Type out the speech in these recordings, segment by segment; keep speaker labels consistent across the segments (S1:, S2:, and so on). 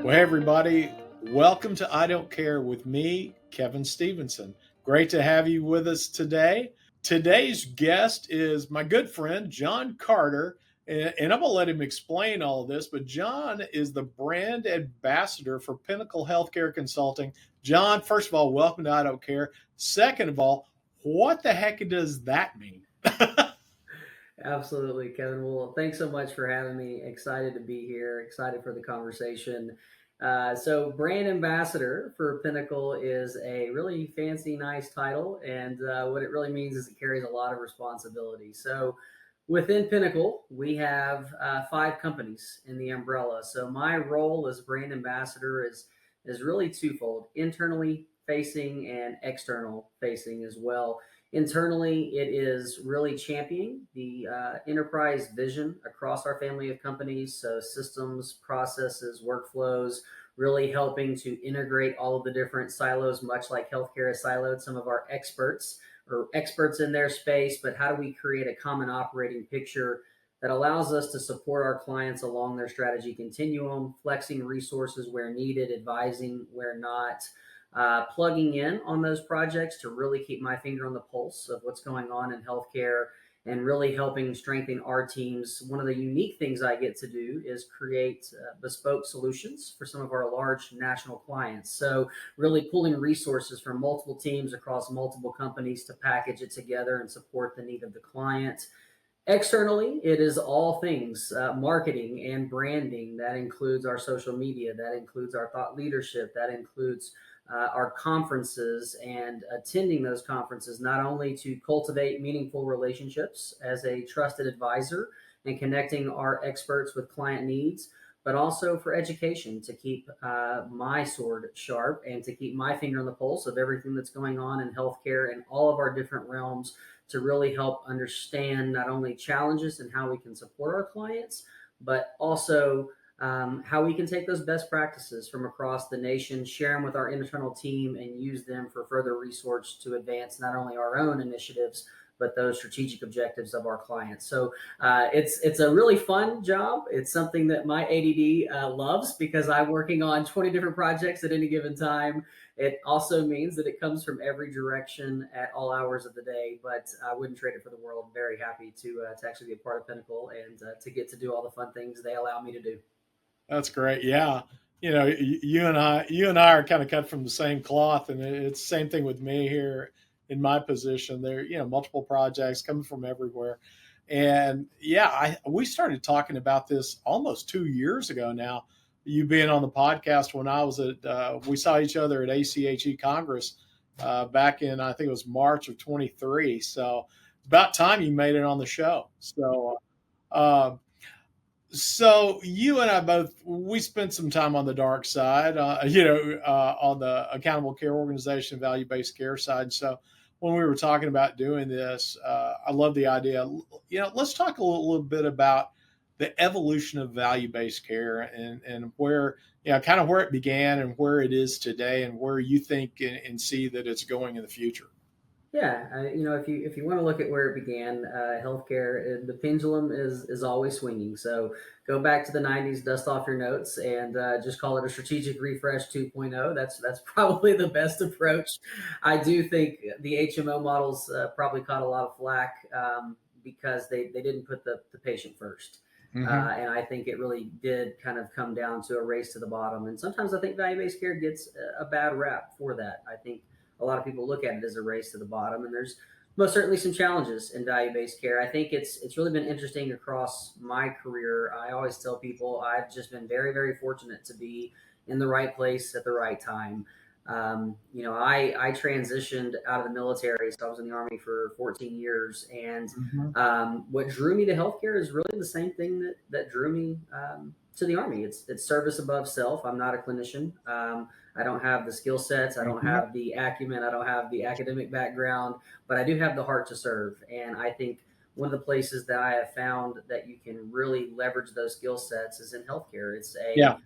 S1: Well, hey, everybody. Welcome to I Don't Care with me, Kevin Stevenson. Great to have you with us today. Today's guest is my good friend, John Carter. And I'm going to let him explain all of this, but John is the brand ambassador for Pinnacle Healthcare Consulting. John, first of all, welcome to I Don't Care. Second of all, what the heck does that mean?
S2: Absolutely, Kevin. Well, thanks so much for having me. Excited to be here. Excited for the conversation. So, brand ambassador for Pinnacle is a really fancy, nice title, and what it really means is it carries a lot of responsibility. So, within Pinnacle, we have five companies in the umbrella. So, my role as brand ambassador is really twofold: internally facing and external facing as well. Internally, it is really championing the enterprise vision across our family of companies. So, systems, processes, workflows, really helping to integrate all of the different silos, much like healthcare is siloed. Some of our experts or experts in their space, but how do we create a common operating picture that allows us to support our clients along their strategy continuum, flexing resources where needed, advising where not, plugging in on those projects to really keep my finger on the pulse of what's going on in healthcare and really helping strengthen our teams. One of the unique things I get to do is create bespoke solutions for some of our large national clients. So, really pulling resources from multiple teams across multiple companies to package it together and support the need of the client. Externally, it is all things marketing and branding. That includes our social media, that includes our thought leadership, that includes our conferences and attending those conferences, not only to cultivate meaningful relationships as a trusted advisor and connecting our experts with client needs, but also for education to keep my sword sharp and to keep my finger on the pulse of everything that's going on in healthcare and all of our different realms to really help understand not only challenges and how we can support our clients, but also how we can take those best practices from across the nation, share them with our internal team, and use them for further research to advance not only our own initiatives, but those strategic objectives of our clients. So it's a really fun job. It's something that my ADD loves because I'm working on 20 different projects at any given time. It also means that it comes from every direction at all hours of the day, but I wouldn't trade it for the world. Very happy to actually be a part of Pinnacle and to get to do all the fun things they allow me to do.
S1: That's great. Yeah. You and I are kind of cut from the same cloth, and it's the same thing with me here in my position. There, multiple projects coming from everywhere, and yeah, we started talking about this almost 2 years ago now. You being on the podcast when I was we saw each other at ACHE Congress back in I think it was March of 23. So it's about time you made it on the show. Uh, so you and I both we spent some time on the dark side, on the accountable care organization, value based care side. So when we were talking about doing this, I love the idea. Let's talk a little bit about the evolution of value based care and where kind of where it began and where it is today and where you think and see that it's going in the future.
S2: Yeah, if you want to look at where it began, healthcare, the pendulum is always swinging. So go back to the '90s, dust off your notes, and just call it a strategic refresh 2.0. That's probably the best approach. I do think the HMO models probably caught a lot of flack because they didn't put the patient first.
S1: Mm-hmm.
S2: And I think it really did kind of come down to a race to the bottom. And sometimes I think value-based care gets a bad rap for that. I think a lot of people look at it as a race to the bottom, and there's most certainly some challenges in value-based care. I think it's really been interesting across my career. I always tell people I've just been very, very fortunate to be in the right place at the right time. I transitioned out of the military, so I was in the Army for 14 years, and
S1: Mm-hmm.
S2: what drew me to healthcare is really the same thing that drew me to the Army. It's service above self. I'm not a clinician. I don't have the skill sets. I don't
S1: Mm-hmm.
S2: have the acumen. I don't have the academic background, but I do have the heart to serve. And I think one of the places that I have found that you can really leverage those skill sets is in healthcare. It's a
S1: Yeah.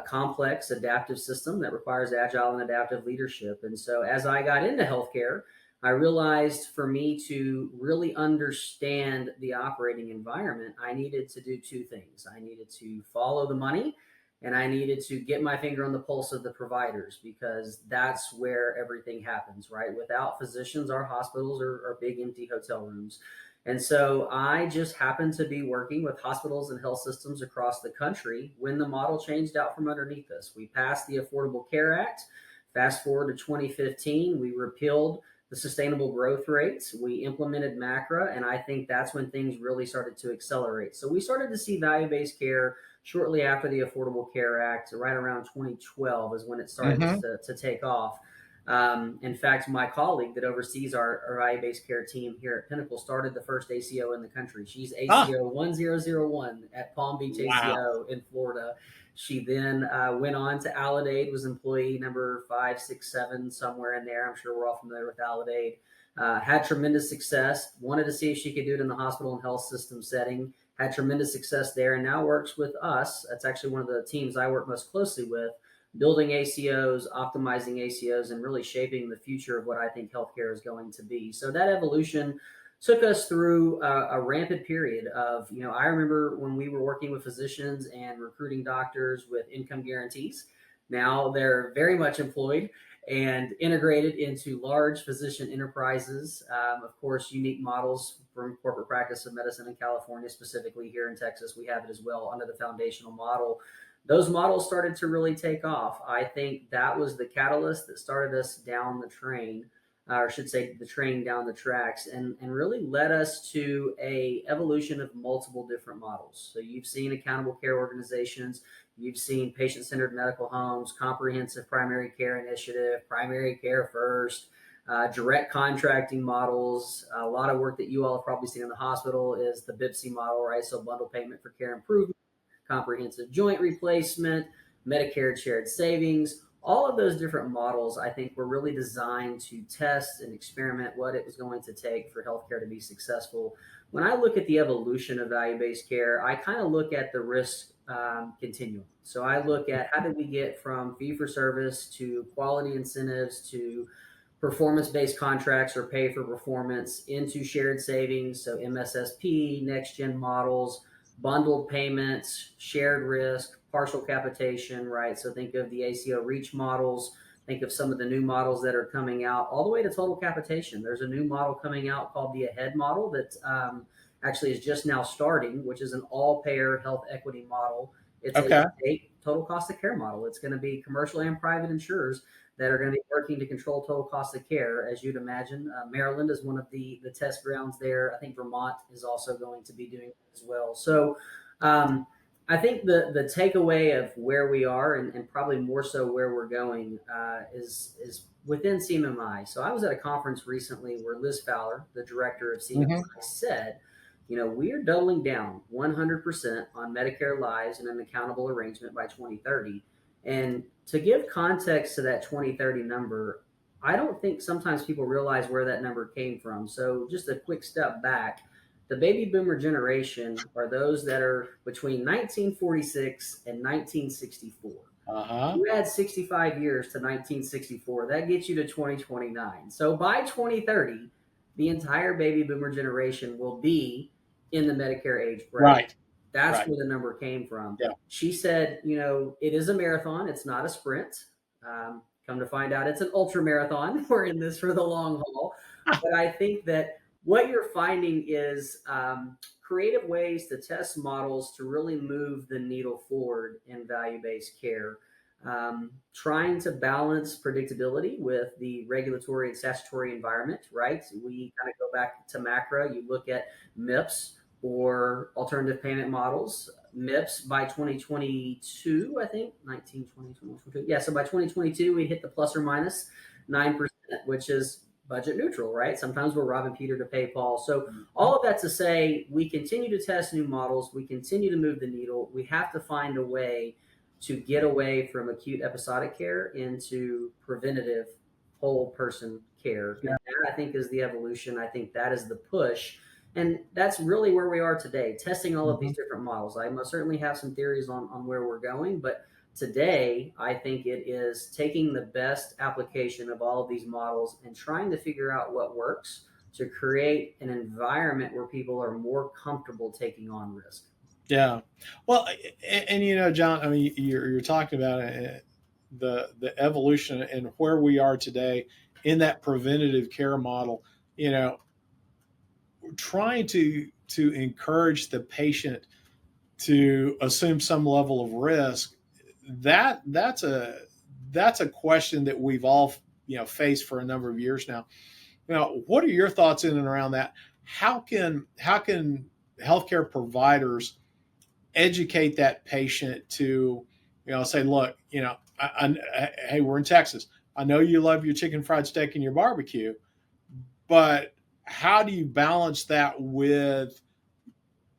S2: complex adaptive system that requires agile and adaptive leadership. And so as I got into healthcare, I realized for me to really understand the operating environment, I needed to do two things. I needed to follow the money and I needed to get my finger on the pulse of the providers because that's where everything happens, right? Without physicians, our hospitals are big empty hotel rooms. And so I just happened to be working with hospitals and health systems across the country when the model changed out from underneath us. We passed the Affordable Care Act. Fast forward to 2015, we repealed the sustainable growth rates. We implemented MACRA, and I think that's when things really started to accelerate. So we started to see value based care shortly after the Affordable Care Act, right around 2012 is when it started
S1: Hmm.
S2: to take off. In fact, my colleague that oversees our value based care team here at Pinnacle started the first ACO in the country. She's
S1: Ah,
S2: ACO 1001 at Palm Beach
S1: wow.
S2: ACO in Florida. She then went on to Aledade, was employee number 5, 6, 7, somewhere in there. I'm sure we're all familiar with Aledade. Had tremendous success, wanted to see if she could do it in the hospital and health system setting, had tremendous success there, and now works with us. That's actually one of the teams I work most closely with, building ACOs, optimizing ACOs, and really shaping the future of what I think healthcare is going to be. So that evolution took us through a rampant period of, I remember when we were working with physicians and recruiting doctors with income guarantees. Now they're very much employed and integrated into large physician enterprises. Of course, unique models from corporate practice of medicine in California, specifically here in Texas, we have it as well under the foundational model. Those models started to really take off. I think that was the catalyst that started us down the train, or I should say the train down the tracks, and really led us to a evolution of multiple different models. So you've seen accountable care organizations, you've seen patient-centered medical homes, comprehensive primary care initiative, primary care first, direct contracting models. A lot of work that you all have probably seen in the hospital is the BIPC model, right? So bundle payment for care improvement, comprehensive joint replacement, Medicare shared savings. All of those different models, I think, were really designed to test and experiment what it was going to take for healthcare to be successful. When I look at the evolution of value based care, I kind of look at the risk continuum. So I look at how did we get from fee for service to quality incentives to performance based contracts or pay for performance into shared savings, so MSSP, next gen models, bundled payments, shared risk, partial capitation, right? So think of the ACO REACH models, think of some of the new models that are coming out, all the way to total capitation. There's a new model coming out called the AHEAD model that actually is just now starting, which is an all payer health equity model. It's a
S1: Okay.
S2: state total cost of care model. It's going to be commercial and private insurers that are going to be working to control total cost of care, as you'd imagine. Maryland is one of the test grounds there. I think Vermont is also going to be doing it as well. So um, I think the takeaway of where we are, and probably more so where we're going, is within CMMI. So I was at a conference recently where Liz Fowler, the director of
S1: Hmm.
S2: CMMI, said, we're doubling down 100% on Medicare lives in an accountable arrangement by 2030. And to give context to that 2030 number, I don't think sometimes people realize where that number came from. So, just a quick step back, the baby boomer generation are those that are between 1946 and 1964.
S1: Uh-huh.
S2: You add 65 years to 1964, that gets you to 2029. So, by 2030, the entire baby boomer generation will be in the Medicare age bracket.
S1: Right.
S2: That's
S1: Right.
S2: where the number came from.
S1: Yeah.
S2: She said, it is a marathon, it's not a sprint. Come to find out, it's an ultra marathon. We're in this for the long haul. But I think that what you're finding is creative ways to test models to really move the needle forward in value based care. Trying to balance predictability with the regulatory and statutory environment, right? We kind of go back to MACRA. You look at MIPS or alternative payment models. MIPS by 2022, I think, 19, 20, 2022. Yeah, so by 2022, we hit the plus or minus 9%, which is budget neutral, right? Sometimes we're robbing Peter to pay Paul. So all of that to say, we continue to test new models. We continue to move the needle. We have to find a way to get away from acute episodic care into preventative whole person care. And that, I think, is the evolution. I think that is the push. And that's really where we are today, testing all of these
S1: Mhm.
S2: different models. I most certainly have some theories on where we're going, but today I think it is taking the best application of all of these models and trying to figure out what works to create an environment where people are more comfortable taking on risk.
S1: Yeah. Well, and John, I mean, you're talking about the evolution and where we are today in that preventative care model. You know, trying to encourage the patient to assume some level of risk. That's a question that we've all faced for a number of years now. What are your thoughts in and around that? How can healthcare providers educate that patient to, say, look, hey, we're in Texas. I know you love your chicken fried steak and your barbecue, but how do you balance that with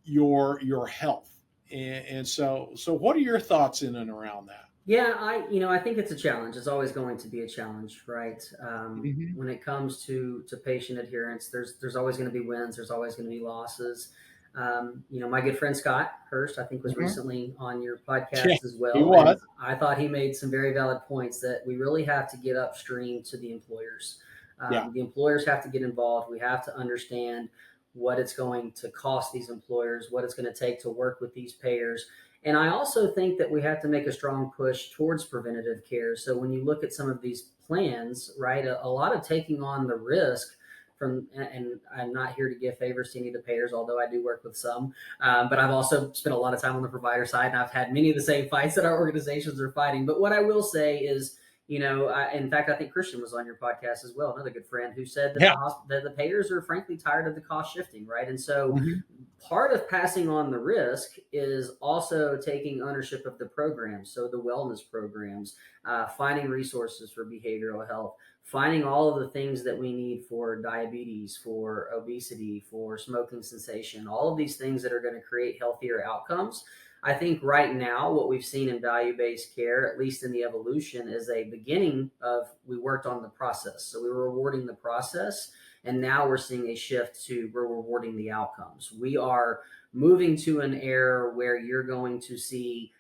S1: your health? And so what are your thoughts in and around that?
S2: Yeah, I think it's a challenge. It's always going to be a challenge, right?
S1: Hmm.
S2: When it comes to patient adherence, there's always going to be wins. There's always going to be losses. My good friend Scott Hurst, I think, was
S1: Hmm.
S2: recently on your
S1: Yeah,
S2: podcast as
S1: he
S2: well, and
S1: was.
S2: I thought he made some very valid points that we really have to get upstream to the employers.
S1: Yeah.
S2: The employers have to get involved. We have to understand what it's going to cost these employers, what it's going to take to work with these payers. And I also think that we have to make a strong push towards preventative care. So when you look at some of these plans, right, a lot of taking on the risk from, and I'm not here to give favors to any of the payers, although I do work with some, but I've also spent a lot of time on the provider side, and I've had many of the same fights that our organizations are fighting. But what I will say is, in fact, I think Christian was on your podcast as well, another good friend, who said that
S1: Yeah.
S2: the payers are frankly tired of the cost shifting, right? And so
S1: Hmm.
S2: part of passing on the risk is also taking ownership of the programs. So the wellness programs, finding resources for behavioral health, finding all of the things that we need for diabetes, for obesity, for smoking cessation, all of these things that are going to create healthier outcomes. I think right now, what we've seen in value based care, at least in the evolution, is a beginning of we worked on the process. So we were rewarding the process, and now we're seeing a shift to we're rewarding the outcomes. We are moving to an era where you're going to see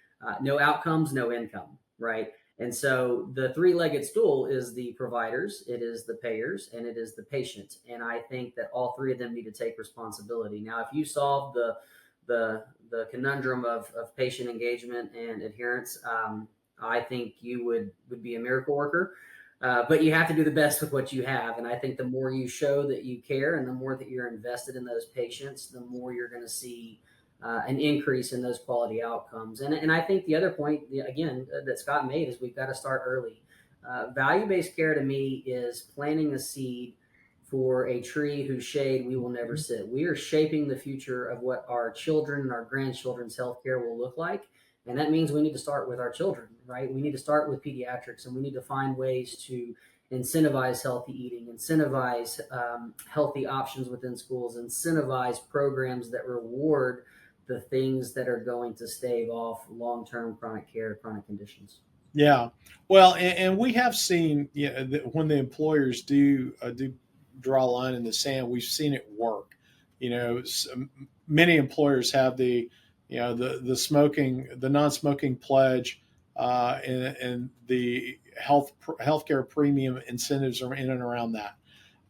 S2: no outcomes, no income, right? And so the three-legged stool is the providers, it is the payers, and it is the patient. And I think that all three of them need to take responsibility. Now, if you solve the conundrum of patient engagement and adherence, I think you would be a miracle worker. But you have to do the best with what you have. And I think the more you show that you care and the more that you're invested in those patients, the more you're going to see an increase in those quality outcomes. And I think the other point, again, that Scott made is we've got to start early. Value based care to me is planting a seed for a tree whose shade we will never sit. We are shaping the future of what our children and our grandchildren's healthcare will look like. And that means we need to start with our children, right? We need to start with pediatrics, and we need to find ways to incentivize healthy eating, incentivize healthy options within schools, incentivize programs that reward the things that are going to stave off long-term chronic care, chronic conditions.
S1: Yeah. Well, and we have seen, that when the employers do draw a line in the sand, we've seen it work. Many employers have the non-smoking pledge, and the healthcare premium incentives are in and around that,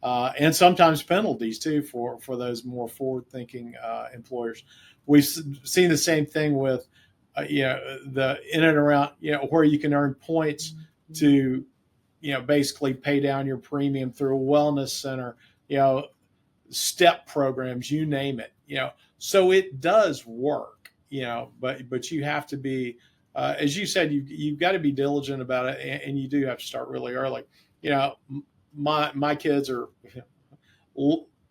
S1: and sometimes penalties too for those more forward-thinking employers. We've seen the same thing with the in and around, where you can earn points to basically pay down your premium through a wellness center, you know step programs, you name it. So it does work. But you have to be, as you said, you've got to be diligent about it, and you do have to start really early. you know my kids are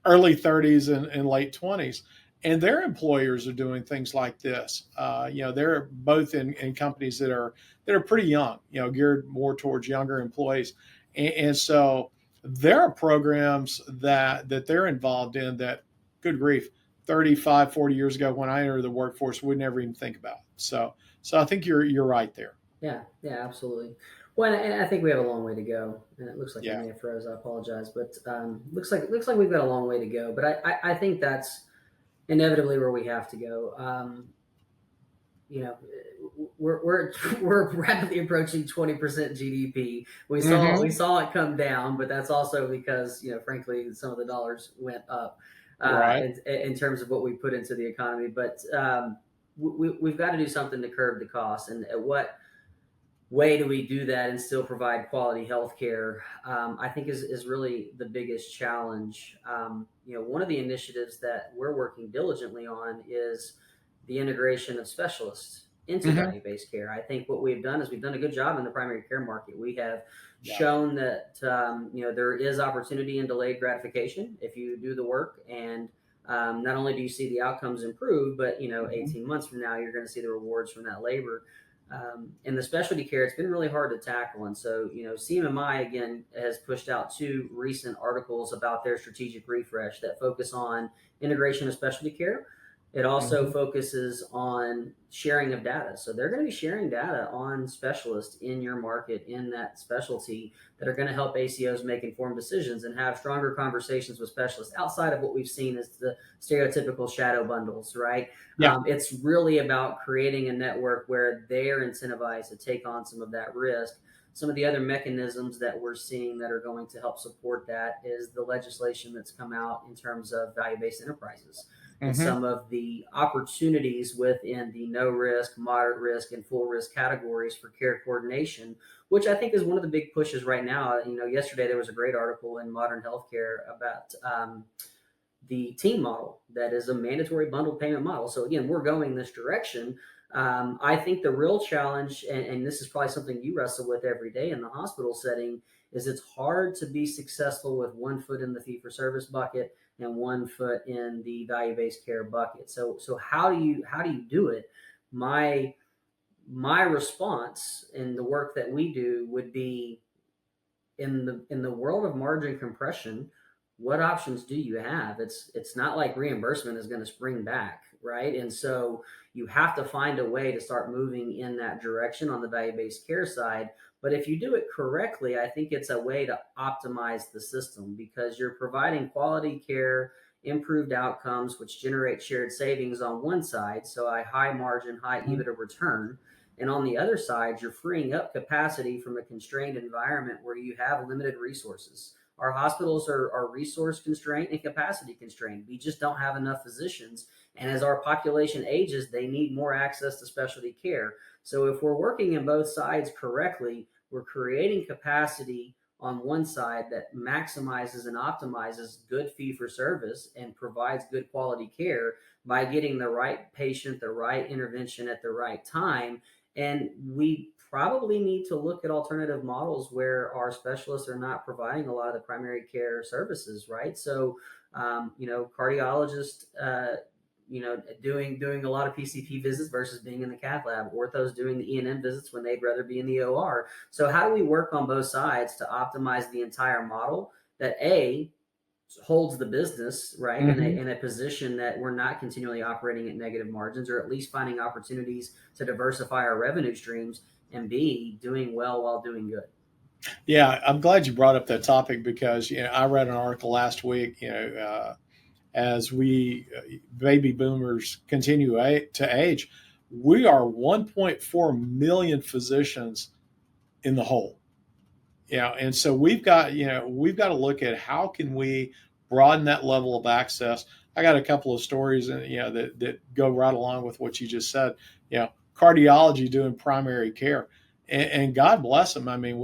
S1: early 30s and late 20s, and their employers are doing things like this. They're both in companies that are pretty young, geared more towards younger employees, and so there are programs that they're involved in that, good grief, 35, 40 years ago when I entered the workforce, we'd never even think about. So I think you're right there.
S2: Yeah, yeah, absolutely. Well, and I think we have a long way to go. And it looks like I
S1: Yeah.
S2: may have froze. I apologize, but looks like we've got a long way to go. But I think that's inevitably where we have to go. You know, we're we're rapidly approaching 20% GDP. We saw
S1: Hmm.
S2: we saw it come down, but that's also because frankly, some of the dollars went up
S1: Right.
S2: in terms of what we put into the economy. But we've got to do something to curb the cost. And at what way do we do that and still provide quality health care? I think is really the biggest challenge. One of the initiatives that we're working diligently on is the integration of specialists into
S1: Hmm.
S2: value-based care. I think what we've done is we've done a good job in the primary care market. We have
S1: Yeah.
S2: shown that there is opportunity in delayed gratification if you do the work, and not only do you see the outcomes improve, but
S1: Hmm.
S2: 18 months from now you're going to see the rewards from that labor. In the specialty care, it's been really hard to tackle. And so, CMMI again has pushed out two recent articles about their strategic refresh that focus on integration of specialty care. It also
S1: Hmm.
S2: focuses on sharing of data. So they're going to be sharing data on specialists in your market in that specialty that are going to help ACOs make informed decisions and have stronger conversations with specialists outside of what we've seen as the stereotypical shadow bundles, right?
S1: Yeah.
S2: It's really about creating a network where they're incentivized to take on some of that risk. Some of the other mechanisms that we're seeing that are going to help support that is the legislation that's come out in terms of value-based enterprises and
S1: Hmm.
S2: some of the opportunities within the no risk, moderate risk, and full risk categories for care coordination, which I think is one of the big pushes right now. Yesterday there was a great article in Modern Healthcare about the team model that is a mandatory bundled payment model. So again, we're going this direction. I think the real challenge, and this is probably something you wrestle with every day in the hospital setting, is it's hard to be successful with one foot in the fee for service bucket and one foot in the value based care bucket. So how do you do it? My response in the work that we do would be in the world of margin compression, what options do you have? It's not like reimbursement is going to spring back, right? And so you have to find a way to start moving in that direction on the value-based care side. But if you do it correctly, I think it's a way to optimize the system because you're providing quality care, improved outcomes, which generate shared savings on one side. So a high margin, high EBITDA return. And on the other side, you're freeing up capacity from a constrained environment where you have limited resources. Our hospitals are resource constrained and capacity constrained. We just don't have enough physicians. And as our population ages, they need more access to specialty care. So if we're working in both sides correctly, we're creating capacity on one side that maximizes and optimizes good fee for service and provides good quality care by getting the right patient, the right intervention at the right time. And we probably need to look at alternative models where our specialists are not providing a lot of the primary care services, right? So, cardiologists, doing a lot of PCP visits versus being in the cath lab. Orthos doing the E&M visits when they'd rather be in the OR. So, how do we work on both sides to optimize the entire model that holds the business right in a,
S1: Hmm.
S2: in a position that we're not continually operating at negative margins, or at least finding opportunities to diversify our revenue streams, and B, doing well while doing good.
S1: Yeah, I'm glad you brought up that topic because I read an article last week. As we baby boomers continue to age, we are 1.4 million physicians in the hole. And so we've got to look at how can we broaden that level of access. I got a couple of stories, that go right along with what you just said. Cardiology doing primary care, and God bless them. I mean,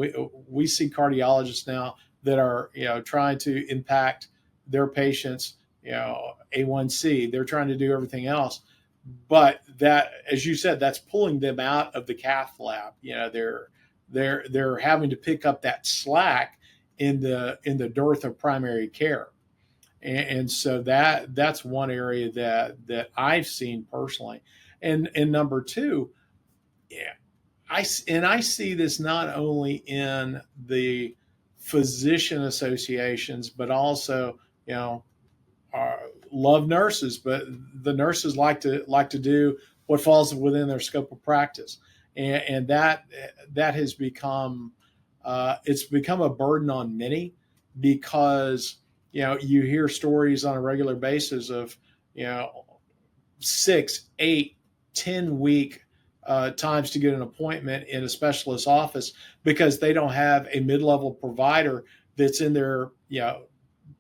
S1: we see cardiologists now that are trying to impact their patients. A1C. They're trying to do everything else, but that, as you said, that's pulling them out of the cath lab. They're having to pick up that slack in the dearth of primary care, and so that's one area that I've seen personally, and number two, yeah, I see this not only in the physician associations, but also you know uh, love nurses, but the nurses like to do what falls within their scope of practice, and that has become it's become a burden on many because you hear stories on a regular basis of you know 6, 8, 10 week times to get an appointment in a specialist office because they don't have a mid-level provider that's in there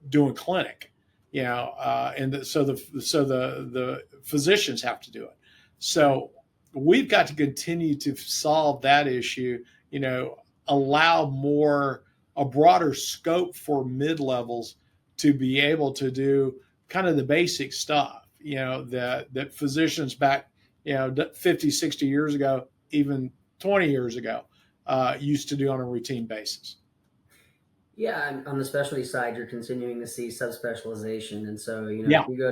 S1: doing clinic, and so the physicians have to do it.
S2: Right.
S1: So we've got to continue to solve that issue, allow a broader scope for mid levels to be able to do kind of the basic stuff, that physicians back, 50, 60 years ago, even 20 years ago, used to do on a routine basis.
S2: Yeah, and on the specialty side, you're continuing to see subspecialization, and so
S1: Yeah,
S2: if you go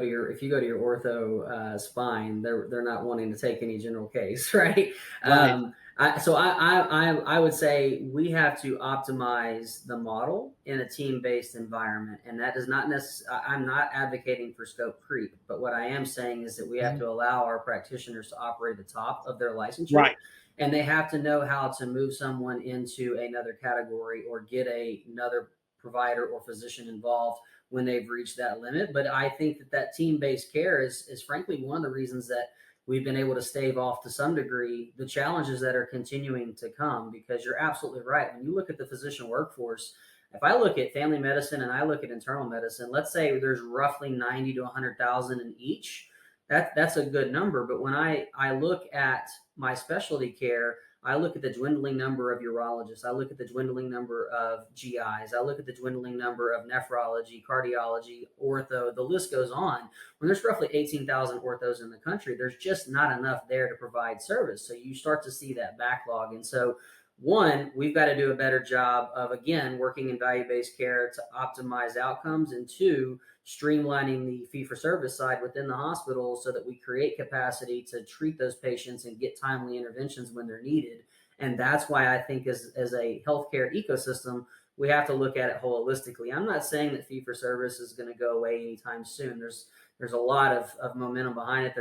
S2: to your ortho spine, they're not wanting to take any general case, right?
S1: right.
S2: I would say we have to optimize the model in a team based environment, and that does not necessarily. I'm not advocating for scope creep, but what I am saying is that we have
S1: Mhm.
S2: to allow our practitioners to operate at the top of their licensure,
S1: Right.
S2: and they have to know how to move someone into another category or get another provider or physician involved when they've reached that limit. But I think that team-based care is frankly one of the reasons that we've been able to stave off to some degree the challenges that are continuing to come, because you're absolutely right. When you look at the physician workforce, if I look at family medicine and I look at internal medicine, let's say there's roughly 90 to 100,000 in each. That's a good number. But when I look at my specialty care, I look at the dwindling number of urologists. I look at the dwindling number of GIs. I look at the dwindling number of nephrology, cardiology, ortho. The list goes on. When there's roughly 18,000 orthos in the country, there's just not enough there to provide service. So you start to see that backlog. And so, one, we've got to do a better job of, again, working in value based care to optimize outcomes. And two, streamlining the fee for service side within the hospital so that we create capacity to treat those patients and get timely interventions when they're needed. And that's why I think as a healthcare ecosystem, we have to look at it holistically. I'm not saying that fee for service is going to go away anytime soon. There's a lot of momentum behind it.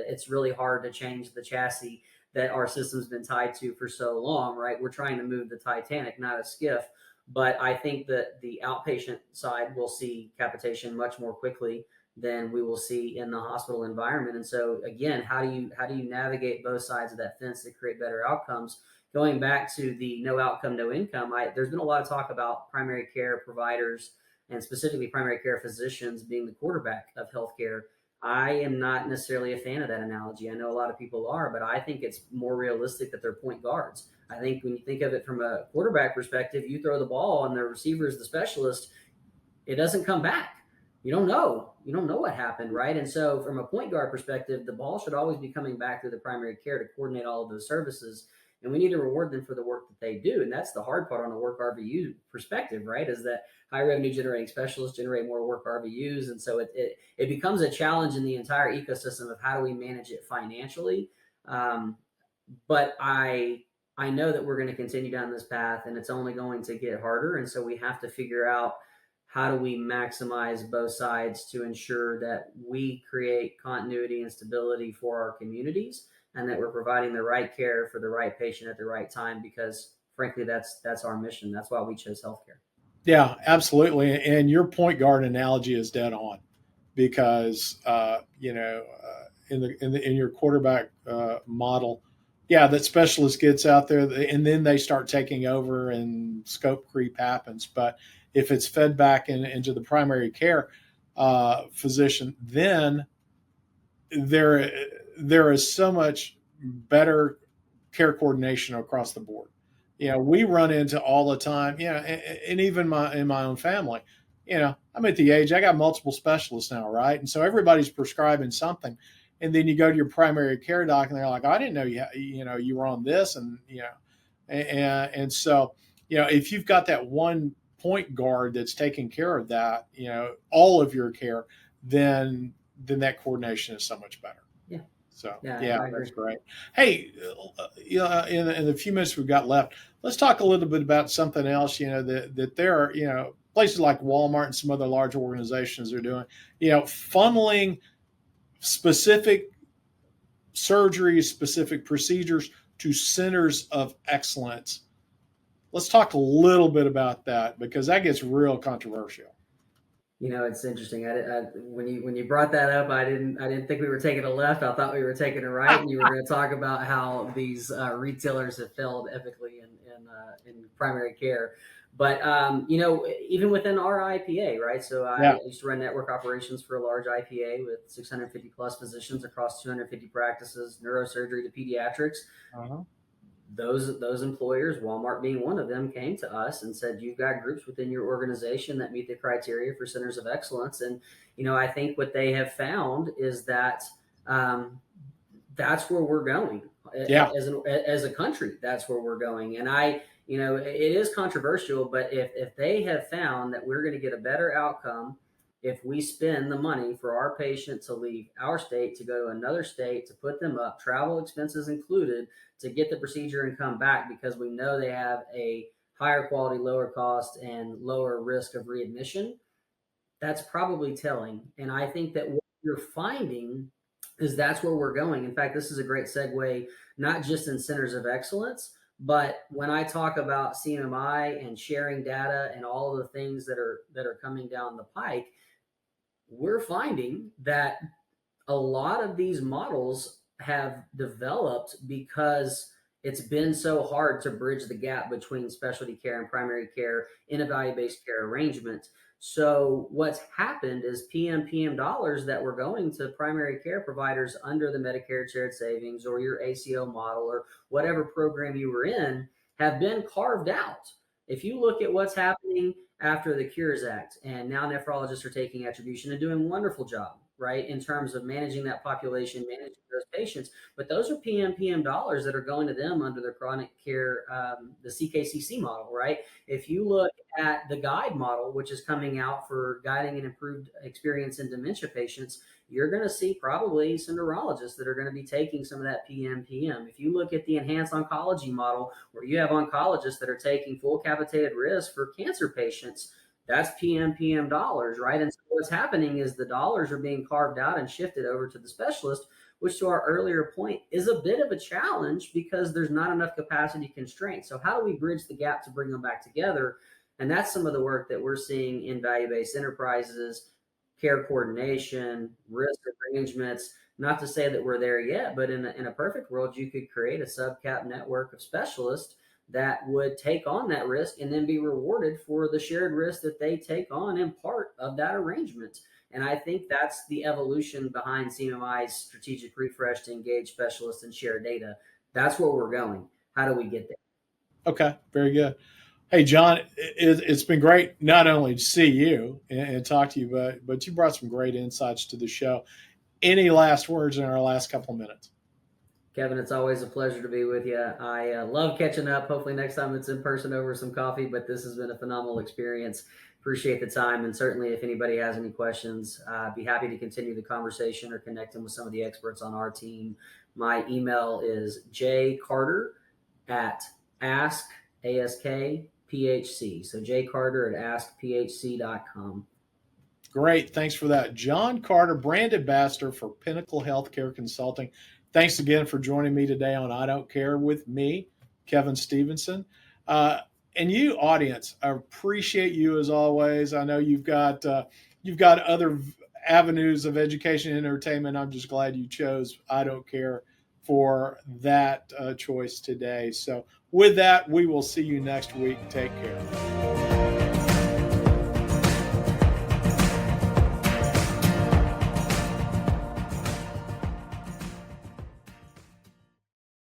S2: It's really hard to change the chassis that our system's been tied to for so long, right? We're trying to move the Titanic, not a skiff. But I think that the outpatient side will see capitation much more quickly than we will see in the hospital environment. And so again, how do you navigate both sides of that fence to create better outcomes? Going back to the no outcome, no income, there's been a lot of talk about primary care providers and specifically primary care physicians being the quarterback of healthcare. I am not necessarily a fan of that analogy. I know a lot of people are, but I think it's more realistic that they're point guards. I think when you think of it from a quarterback perspective, you throw the ball and the receiver is the specialist, it doesn't come back. You don't know. You don't know what happened, right? And so, from a point guard perspective, the ball should always be coming back through the primary care to coordinate all of those services. And we need to reward them for the work that they do. And that's the hard part on a work RVU perspective, right? Is that high revenue generating specialists generate more work RVUs. And so it becomes a challenge in the entire ecosystem of how do we manage it financially. But I know that we're going to continue down this path and it's only going to get harder. And so we have to figure out how do we maximize both sides to ensure that we create continuity and stability for our communities and that we're providing the right care for the right patient at the right time, because frankly that's our mission. That's why we chose healthcare.
S1: Yeah, absolutely. And your point guard analogy is dead on because in your quarterback model, yeah, that specialist gets out there and then they start taking over and scope creep happens. But if it's fed back into the primary care physician, then there there is so much better care coordination across the board. We run into all the time. And even in my own family, I'm at the age I got multiple specialists now, right? And so everybody's prescribing something, and then you go to your primary care doc, and they're like, "I didn't know you were on this," and so if you've got that one point guard that's taking care of that, all of your care, then that coordination is so much better.
S2: Yeah.
S1: So
S2: Yeah,
S1: yeah,
S2: I agree.
S1: that's great. Hey, in the few minutes we've got left, let's talk a little bit about something else. That there are places like Walmart and some other large organizations are doing. Funneling specific surgeries, specific procedures to centers of excellence. Let's talk a little bit about that because that gets real controversial.
S2: It's interesting. When you brought that up, I didn't think we were taking a left. I thought we were taking a right, and you were going to talk about how these retailers have failed epically in primary care. But even within our IPA, right? So I
S1: Yeah.
S2: used to run network operations for a large IPA with 650 plus physicians across 250 practices, neurosurgery to pediatrics.
S1: Uh-huh.
S2: Those employers, Walmart being one of them, came to us and said, "You've got groups within your organization that meet the criteria for centers of excellence." And I think what they have found is that um, that's where we're going
S1: Yeah.
S2: as a country. That's where we're going. And it is controversial, but if they have found that we're going to get a better outcome if we spend the money for our patient to leave our state to go to another state, to put them up, travel expenses included, to get the procedure and come back, because we know they have a higher quality, lower cost, and lower risk of readmission, that's probably telling. And I think that what you're finding is that's where we're going. In fact, this is a great segue, not just in centers of excellence, but when I talk about CMMI and sharing data and all of the things that are coming down the pike, we're finding that a lot of these models have developed because it's been so hard to bridge the gap between specialty care and primary care in a value-based care arrangement. So what's happened is PMPM dollars that were going to primary care providers under the Medicare Shared Savings or your ACO model or whatever program you were in have been carved out. If you look at what's happening after the Cures Act, and now nephrologists are taking attribution and doing a wonderful job, right, in terms of managing that population, managing those patients. But those are PMPM dollars that are going to them under their chronic care, the CKCC model, right? If you look at the GUIDE model, which is coming out for guiding an improved experience in dementia patients, you're going to see probably some neurologists that are going to be taking some of that PMPM. If you look at the enhanced oncology model, where you have oncologists that are taking full capitated risk for cancer patients, that's PMPM dollars, right? And so what's happening is the dollars are being carved out and shifted over to the specialist, which to our earlier point is a bit of a challenge because there's not enough capacity constraints. So how do we bridge the gap to bring them back together? And that's some of the work that we're seeing in value-based enterprises, care coordination, risk arrangements. Not to say that we're there yet, but in a perfect world, you could create a subcap network of specialists that would take on that risk and then be rewarded for the shared risk that they take on in part of that arrangement. And I think that's the evolution behind CMMI's strategic refresh to engage specialists and share data. That's where we're going. How do we get there?
S1: Okay. Very good. Hey, John, it's been great not only to see you and talk to you, but you brought some great insights to the show. Any last words in our last couple of minutes?
S2: Kevin, it's always a pleasure to be with you. I love catching up. Hopefully, next time it's in person over some coffee, but this has been a phenomenal experience. Appreciate the time. And certainly, if anybody has any questions, I'd be happy to continue the conversation or connect them with some of the experts on our team. My email is jcarter at askphc. So jcarter at askphc.com.
S1: Great. Thanks for that. John Carter, brand ambassador for Pinnacle Healthcare Consulting. Thanks again for joining me today on I Don't Care with me, Kevin Stevenson. And you, audience, I appreciate you as always. I know you've got other avenues of education and entertainment. I'm just glad you chose I Don't Care for that choice today. So with that, we will see you next week. Take care.